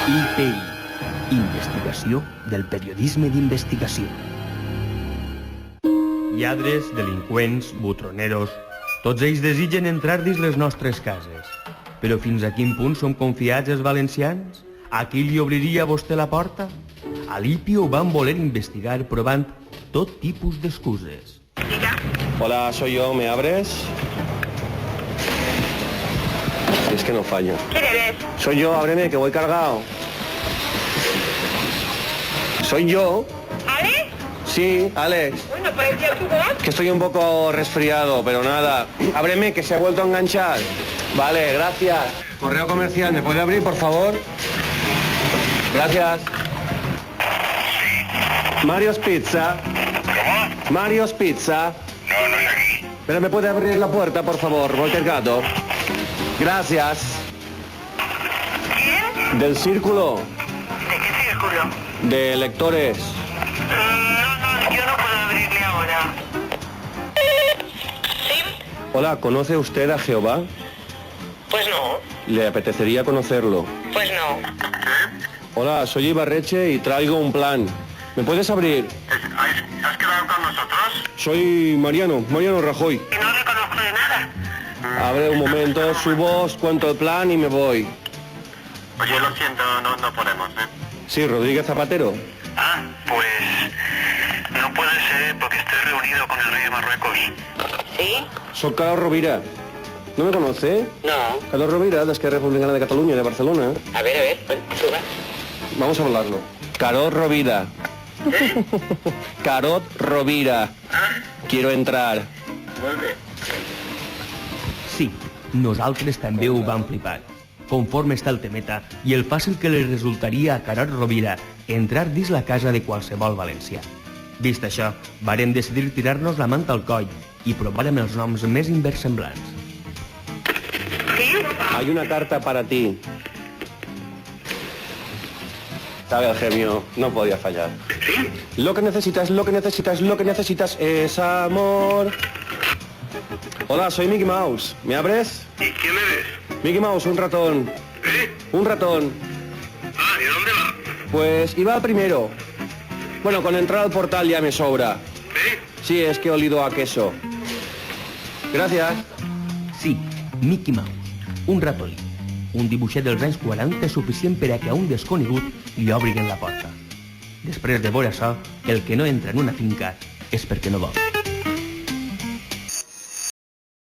IPI, investigació del periodisme d'investigació. Lladres, delinqüents, butroneros, tots ells desitgen entrar dins les nostres cases. Però fins a quin punt som confiats els valencians? A qui li obriria vostè la porta? A l'IPI ho van voler investigar provant tot tipus d'excuses. Hola, soy yo, ¿me abres? Es que no fallo. ¿Quién eres? Soy yo, ábreme, que voy cargado. ¿Soy yo? ¿Alex? Sí, Alex. Bueno, parecía tu voz. Que estoy un poco resfriado, pero nada. Ábreme, que se ha vuelto a enganchar. Vale, gracias. Correo comercial, ¿me puede abrir, por favor? Gracias. Mario's Pizza. ¿Cómo? Mario's Pizza. No, no es aquí. Pero me puede abrir la puerta, por favor, Walter Gato. Gracias. ¿Quién? Del círculo ¿De qué círculo? de lectores. No, yo no puedo abrirle ahora. ¿Sí? Hola, ¿conoce usted a Jehová? Pues no. ¿Le apetecería conocerlo? Pues no. Hola, soy Ibarreche y traigo un plan. ¿Me puedes abrir? ¿Has quedado con nosotros? Soy Mariano Rajoy. Que no reconozco de nada. Abre un momento, subo, os cuento el plan y me voy. Oye, lo siento, no podemos, ¿eh? Sí, Rodríguez Zapatero. Ah, pues... no puede ser porque estoy reunido con el rey de Marruecos. ¿Sí? Soy Carlos Rovira. ¿No me conoce? No. Carlos Rovira, de Esquerra Republicana de Cataluña, de Barcelona. A ver, suba. Vamos a hablarlo. Carot Rovira. Carot Rovira. Quiero entrar. Molt bé. Sí, nosaltres també ho vam flipar. Conforme està el temeta i el fàcil que li resultaria a Carot Rovira entrar dins la casa de qualsevol valencià. Vist això, vàrem decidir tirar-nos la manta al coll i provar amb els noms més inversemblants. ¿Sí? Hay una carta para ti. Sabe el genio, no podía fallar. ¿Sí? Lo que necesitas es amor. Hola, soy Mickey Mouse. ¿Me abres? ¿Y quién eres? Mickey Mouse, un ratón. ¿Eh? Un ratón. Ah, ¿y dónde va? Pues iba primero. Bueno, con entrar al portal ya me sobra. ¿Sí? Sí, es que he olido a queso. Gracias. Sí, Mickey Mouse, un ratolí. Un dibuixet dels anys 40 suficient per a que a un desconegut li obriguen la porta. Després de veure això, el que no entra en una finca és perquè no vol.